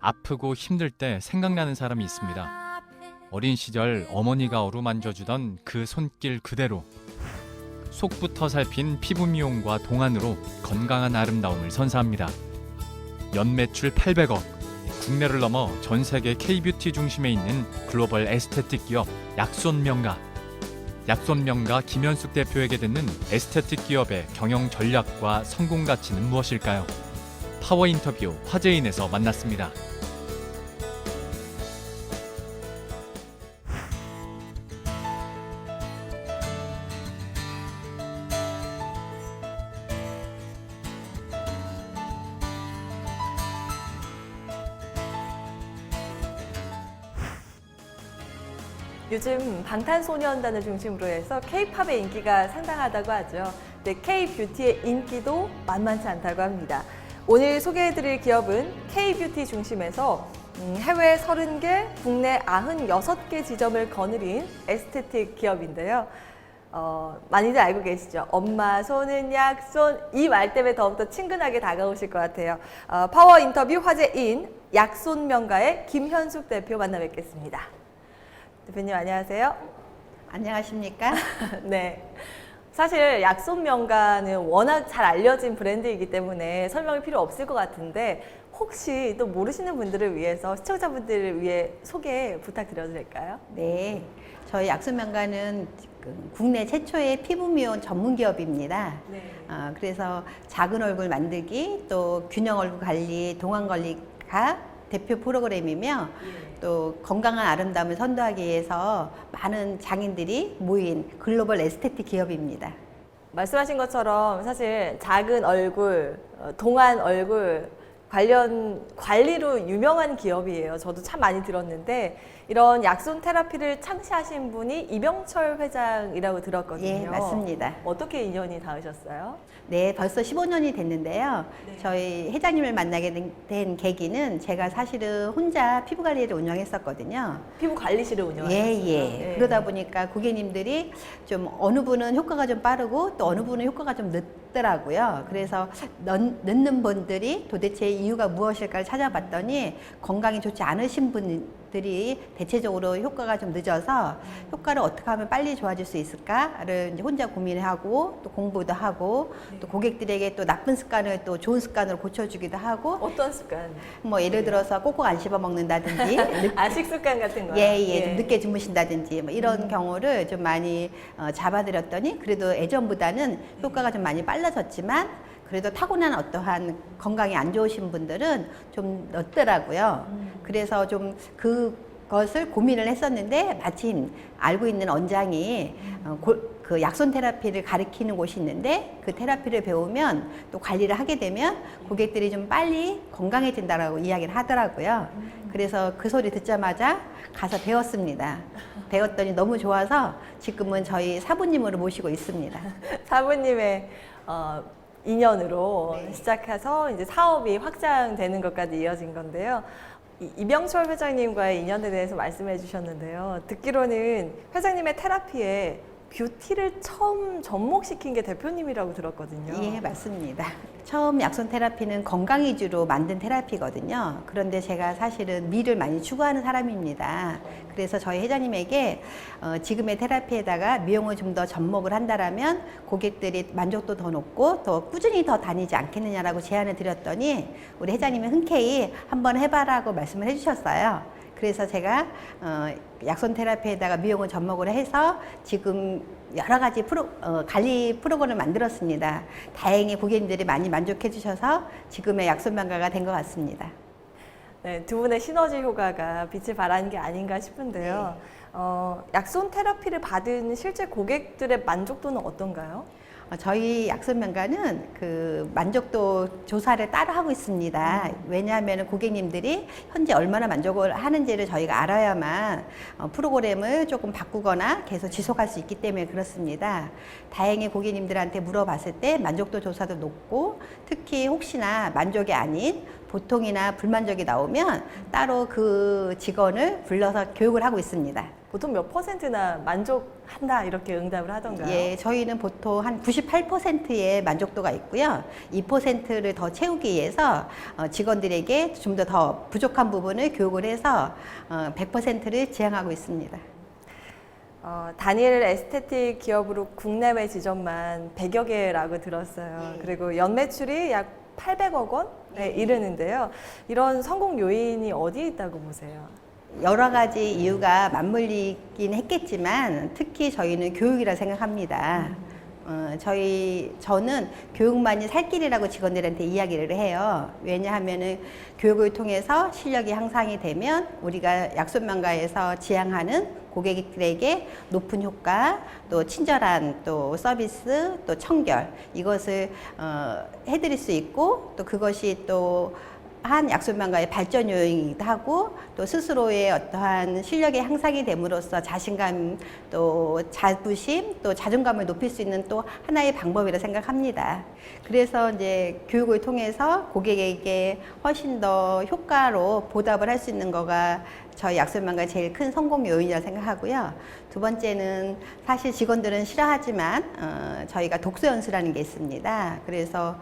아프고 힘들 때 생각나는 사람이 있습니다. 어린 시절 어머니가 어루만져주던 그 손길 그대로 속부터 살핀 피부 미용과 동안으로 건강한 아름다움을 선사합니다. 연매출 800억, 국내를 넘어 전 세계 K-뷰티 중심에 있는 글로벌 에스테틱 기업 약손명가. 약손명가 김현숙 대표에게 듣는 에스테틱 기업의 경영 전략과 성공 가치는 무엇일까요? 파워 인터뷰 화제인에서 만났습니다. 요즘 방탄소년단을 중심으로 해서 K-팝의 인기가 상당하다고 하죠. 근데 K-뷰티의 인기도 만만치 않다고 합니다. 오늘 소개해드릴 기업은 K-뷰티 중심에서 해외 30개, 국내 96개 지점을 거느린 에스테틱 기업인데요. 많이들 알고 계시죠? 엄마 손은 약손, 이 말 때문에 더욱더 친근하게 다가오실 것 같아요. 파워 인터뷰 화제인 약손명가의 김현숙 대표 만나 뵙겠습니다. 대표님 안녕하세요. 안녕하십니까? 네. 사실 약손명가는 워낙 잘 알려진 브랜드이기 때문에 설명이 필요 없을 것 같은데 혹시 또 모르시는 분들을 위해서 시청자분들을 위해 소개 부탁드려도 될까요? 네, 저희 약손명가는 국내 최초의 피부 미용 전문 기업입니다. 네. 그래서 작은 얼굴 만들기, 또 균형 얼굴 관리, 동안 관리가 대표 프로그램이며 또 건강한 아름다움을 선도하기 위해서 많은 장인들이 모인 글로벌 에스테틱 기업입니다. 말씀하신 것처럼 사실 작은 얼굴, 동안 얼굴 관련 관리로 유명한 기업이에요. 저도 참 많이 들었는데 이런 약손 테라피를 창시하신 분이 이병철 회장이라고 들었거든요. 예, 맞습니다. 어떻게 인연이 닿으셨어요? 네, 벌써 15년이 됐는데요. 네. 저희 회장님을 만나게 된 계기는 제가 사실은 혼자 피부 관리를 운영했었거든요. 피부 관리실을 운영하셨어요? 예. 그러다 보니까 고객님들이 좀 어느 분은 효과가 좀 빠르고 또 어느 분은 효과가 좀 늦더라고요. 그래서 늦는 분들이 도대체 이유가 무엇일까를 찾아봤더니 건강이 좋지 않으신 분들이 대체적으로 효과가 좀 늦어서 효과를 어떻게 하면 빨리 좋아질 수 있을까를 이제 혼자 고민을 하고 또 공부도 하고 또 고객들에게 또 나쁜 습관을 또 좋은 습관으로 고쳐주기도 하고 어떤 습관? 뭐 예를 들어서 꼭꼭 안 씹어 먹는다든지 식습관 같은 거. 좀 늦게 주무신다든지 뭐 이런 경우를 좀 많이 잡아드렸더니 그래도 예전보다는 효과가 좀 많이 빨라졌지만 그래도 타고난 어떠한 건강이 안 좋으신 분들은 좀 늦더라고요. 그래서 좀 그것을 고민을 했었는데 마침 알고 있는 원장이 그 약손 테라피를 가르치는 곳이 있는데 그 테라피를 배우면 또 관리를 하게 되면 고객들이 좀 빨리 건강해진다라고 이야기를 하더라고요. 그래서 그 소리 듣자마자 가서 배웠습니다. 배웠더니 너무 좋아서 지금은 저희 사부님으로 모시고 있습니다. 사부님의 인연으로 네. 시작해서 이제 사업이 확장되는 것까지 이어진 건데요. 이병철 회장님과의 인연에 대해서 말씀해 주셨는데요. 듣기로는 회장님의 테라피에 뷰티를 처음 접목시킨 게 대표님이라고 들었거든요. 예, 맞습니다. 처음 약손 테라피는 건강 위주로 만든 테라피거든요. 그런데 제가 사실은 미를 많이 추구하는 사람입니다. 그래서 저희 회장님에게 지금의 테라피에다가 미용을 좀 더 접목을 한다라면 고객들이 만족도 더 높고 더 꾸준히 더 다니지 않겠느냐라고 제안을 드렸더니 우리 회장님이 흔쾌히 한번 해봐라고 말씀을 해주셨어요. 그래서 제가 약손 테라피에다가 미용을 접목을 해서 지금 여러 가지 관리 프로그램을 만들었습니다. 다행히 고객님들이 많이 만족해 주셔서 지금의 약손명가가 된 것 같습니다. 네, 두 분의 시너지 효과가 빛을 발하는 게 아닌가 싶은데요. 약손 테라피를 받은 실제 고객들의 만족도는 어떤가요? 저희 약손명가는 그 만족도 조사를 따로 하고 있습니다. 왜냐하면 고객님들이 현재 얼마나 만족을 하는지를 저희가 알아야만 프로그램을 조금 바꾸거나 계속 지속할 수 있기 때문에 그렇습니다. 다행히 고객님들한테 물어봤을 때 만족도 조사도 높고 특히 혹시나 만족이 아닌 보통이나 불만족이 나오면 따로 그 직원을 불러서 교육을 하고 있습니다. 보통 몇 %나 만족한다 이렇게 응답을 하던가요? 예, 저희는 보통 한 98%의 만족도가 있고요. 2%를 더 채우기 위해서 직원들에게 좀 더 부족한 부분을 교육을 해서 100%를 지향하고 있습니다. 다니엘 에스테틱 기업으로 국내외 지점만 100여 개라고 들었어요. 그리고 연매출이 약 800억 원에 이르는데요. 이런 성공 요인이 어디에 있다고 보세요? 여러 가지 이유가 맞물리긴 했겠지만 특히 저희는 교육이라 생각합니다. 저는 교육만이 살 길이라고 직원들한테 이야기를 해요. 왜냐하면은 교육을 통해서 실력이 향상이 되면 우리가 약손명가에서 지향하는 고객들에게 높은 효과, 또 친절한 또 서비스, 또 청결 이것을 해드릴 수 있고 또 그것이 또 한 약손명가의 발전 요인이기도 하고 또 스스로의 어떠한 실력의 향상이 됨으로써 자신감 또 자부심 또 자존감을 높일 수 있는 또 하나의 방법이라 생각합니다. 그래서 이제 교육을 통해서 고객에게 훨씬 더 효과로 보답을 할 수 있는 거가 저희 약손명가의 제일 큰 성공 요인이라고 생각하고요. 두 번째는 사실 직원들은 싫어하지만 저희가 독서 연수라는 게 있습니다. 그래서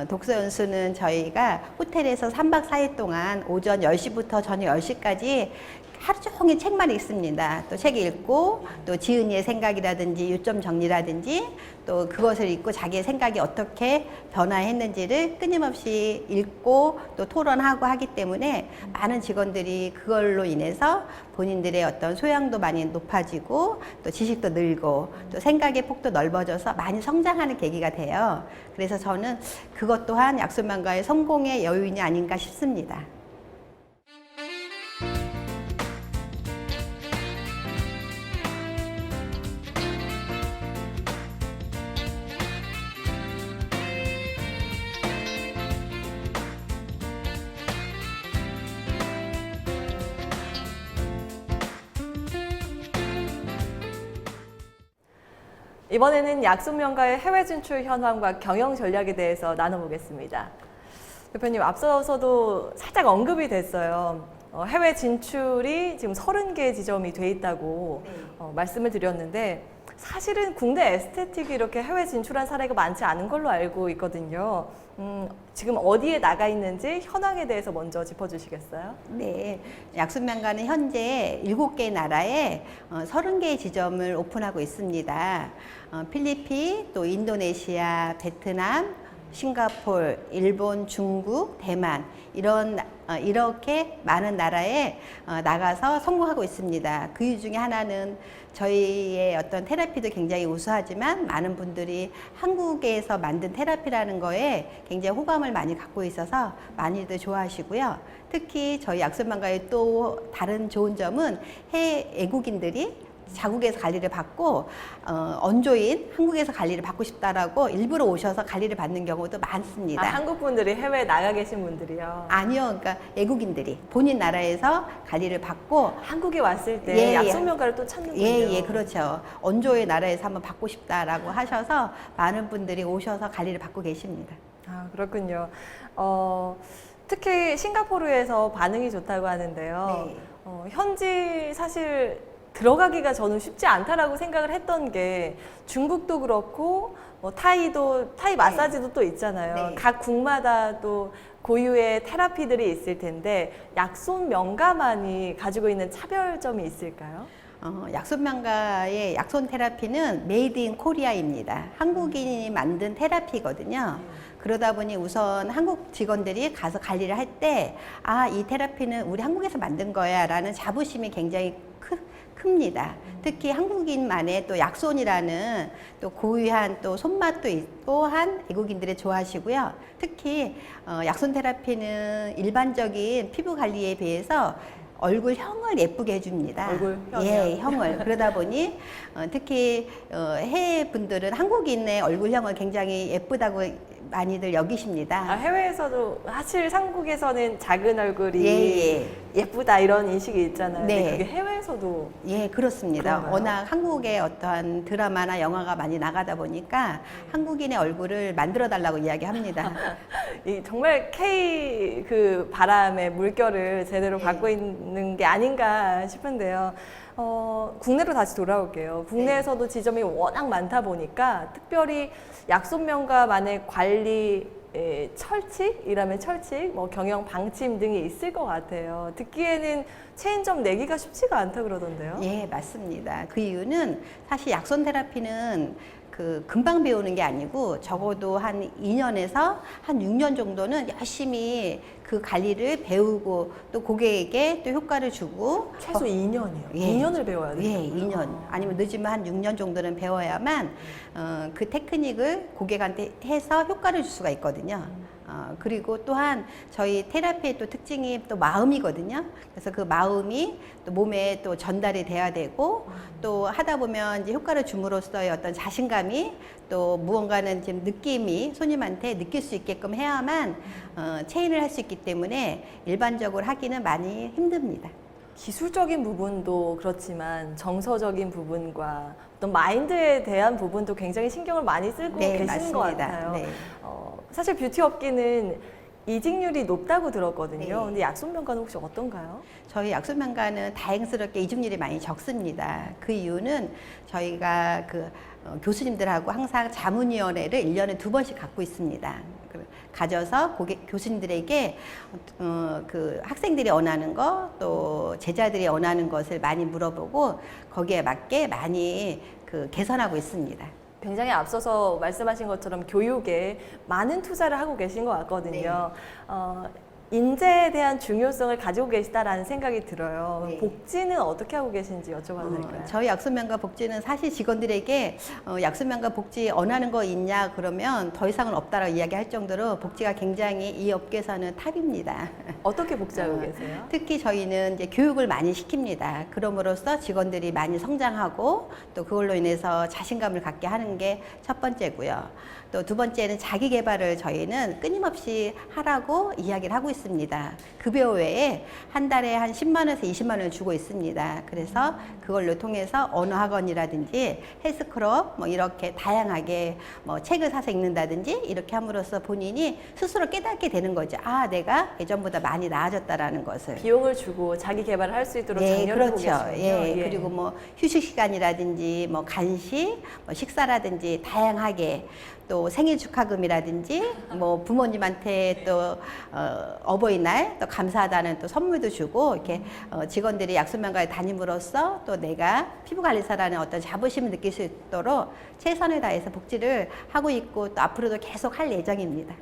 독서 연수는 저희가 호텔에서 3박 4일 동안 오전 10시부터 저녁 10시까지 하루 종일 책만 읽습니다. 또 책 읽고 또 지은이의 생각이라든지 요점 정리라든지 또 그것을 읽고 자기의 생각이 어떻게 변화했는지를 끊임없이 읽고 또 토론하고 하기 때문에 많은 직원들이 그걸로 인해서 본인들의 어떤 소양도 많이 높아지고 또 지식도 늘고 또 생각의 폭도 넓어져서 많이 성장하는 계기가 돼요. 그래서 저는 그것 또한 약손명가의 성공의 여인이 아닌가 싶습니다. 이번에는 약손명가의 해외 진출 현황과 경영 전략에 대해서 나눠보겠습니다. 대표님, 앞서서도 살짝 언급이 됐어요. 해외 진출이 지금 30개 지점이 돼 있다고 말씀을 드렸는데 사실은 국내 에스테틱이 이렇게 해외 진출한 사례가 많지 않은 걸로 알고 있거든요. 지금 어디에 나가 있는지 현황에 대해서 먼저 짚어주시겠어요? 네, 약손명가는 현재 7개 나라에 30개의 지점을 오픈하고 있습니다. 필리핀, 또 인도네시아, 베트남, 싱가포르, 일본, 중국, 대만 이렇게 많은 나라에 나가서 성공하고 있습니다. 그 중에 하나는 저희의 어떤 테라피도 굉장히 우수하지만 많은 분들이 한국에서 만든 테라피라는 거에 굉장히 호감을 많이 갖고 있어서 많이들 좋아하시고요. 특히 저희 약손명가의 또 다른 좋은 점은 외국인들이 자국에서 관리를 받고 언조인 한국에서 관리를 받고 싶다라고 일부러 오셔서 관리를 받는 경우도 많습니다. 한국 분들이 해외에 나가 계신 분들이요? 아니요, 그러니까 외국인들이 본인 나라에서 관리를 받고 한국에 왔을 때 약손명가를 또 찾는군요. 예, 그렇죠. 언조의 나라에서 한번 받고 싶다라고 하셔서 많은 분들이 오셔서 관리를 받고 계십니다. 아, 그렇군요. 특히 싱가포르에서 반응이 좋다고 하는데요. 네. 현지 사실 들어가기가 저는 쉽지 않다라고 생각을 했던 게 중국도 그렇고 타이 마사지도 또 있잖아요. 네. 각 국마다 또 고유의 테라피들이 있을 텐데 약손명가만이 가지고 있는 차별점이 있을까요? 약손명가의 약손 테라피는 메이드 인 코리아입니다. 한국인이 만든 테라피거든요. 그러다 보니 우선 한국 직원들이 가서 관리를 할 때 이 테라피는 우리 한국에서 만든 거야 라는 자부심이 굉장히 큽니다. 특히 한국인만의 또 약손이라는 또 고유한 또 손맛도 있고 한 외국인들이 좋아하시고요. 특히 약손 테라피는 일반적인 피부 관리에 비해서 얼굴형을 예쁘게 해줍니다. 얼굴형이요? 예, 형을. 그러다 보니 특히 해외 분들은 한국인의 얼굴형을 굉장히 예쁘다고 많이들 여기십니다. 해외에서도 사실 한국에서는 작은 얼굴이 예. 예쁘다 이런 인식이 있잖아요. 네. 근데 그게 해외에서도 예, 그렇습니다. 그런가요? 워낙 한국의 어떠한 드라마나 영화가 많이 나가다 보니까 한국인의 얼굴을 만들어 달라고 이야기합니다. 정말 K 그 바람의 물결을 제대로 네. 받고 있는 게 아닌가 싶은데요. 국내로 다시 돌아올게요. 국내에서도 지점이 워낙 많다 보니까 특별히 약손명가만의 관리 철칙, 일하면 철칙, 뭐 경영 방침 등이 있을 것 같아요. 듣기에는 체인점 내기가 쉽지가 않다 그러던데요. 예, 맞습니다. 그 이유는 사실 약손 테라피는 금방 배우는 게 아니고 적어도 한 2년에서 한 6년 정도는 열심히 그 관리를 배우고 또 고객에게 또 효과를 주고 최소 2년이요. 예. 2년을 배워야 돼요. 예, 2년. 아니면 늦으면 한 6년 정도는 배워야만 그 테크닉을 고객한테 해서 효과를 줄 수가 있거든요. 그리고 또한 저희 테라피의 또 특징이 또 마음이거든요. 그래서 그 마음이 또 몸에 또 전달이 돼야 되고 또 하다 보면 이제 효과를 줌으로써의 어떤 자신감이 또 무언가는 지금 느낌이 손님한테 느낄 수 있게끔 해야만 체인을 할 수 있기 때문에 일반적으로 하기는 많이 힘듭니다. 기술적인 부분도 그렇지만 정서적인 부분과 어떤 마인드에 대한 부분도 굉장히 신경을 많이 쓰고 네, 계시는 맞습니다. 것 같아요. 네. 사실 뷰티 업계는 이직률이 높다고 들었거든요. 네. 근데 약손명가는 혹시 어떤가요? 저희 약손명가는 다행스럽게 이직률이 많이 적습니다. 그 이유는 저희가 교수님들하고 항상 자문위원회를 1년에 2번씩 갖고 있습니다. 가져서 교수님들에게 그 학생들이 원하는 거 또 제자들이 원하는 것을 많이 물어보고 거기에 맞게 많이 개선하고 있습니다. 굉장히 앞서서 말씀하신 것처럼 교육에 많은 투자를 하고 계신 것 같거든요. 인재에 대한 중요성을 가지고 계시다라는 생각이 들어요. 네. 복지는 어떻게 하고 계신지 여쭤봐도 될까요? 저희 약손명가 복지는 사실 직원들에게 약손명가 복지 원하는 거 있냐 그러면 더 이상은 없다라고 이야기할 정도로 복지가 굉장히 이 업계에서는 탑입니다. 어떻게 복지하고 계세요? 특히 저희는 이제 교육을 많이 시킵니다. 그럼으로써 직원들이 많이 성장하고 또 그걸로 인해서 자신감을 갖게 하는 게 첫 번째고요. 또 두 번째는 자기 개발을 저희는 끊임없이 하라고 이야기를 하고 있습니다. 급여 외에 한 달에 한 10만 원에서 20만 원을 주고 있습니다. 그래서 그걸로 통해서 언어 학원이라든지 헬스클럽 뭐 이렇게 다양하게 뭐 책을 사서 읽는다든지 이렇게 함으로써 본인이 스스로 깨닫게 되는 거죠. 아, 내가 예전보다 많이 나아졌다라는 것을. 비용을 주고 자기 개발을 할 수 있도록 예, 장려를 하고 그렇죠. 계시군요. 예, 그리고 뭐 휴식 시간이라든지 뭐 간식, 뭐 식사라든지 다양하게 또 생일 축하금이라든지 뭐 부모님한테 또 어버이날 또 감사하다는 또 선물도 주고 이렇게 직원들이 약손명가에 다님으로써 또 내가 피부관리사라는 어떤 자부심을 느낄 수 있도록 최선을 다해서 복지를 하고 있고 또 앞으로도 계속 할 예정입니다.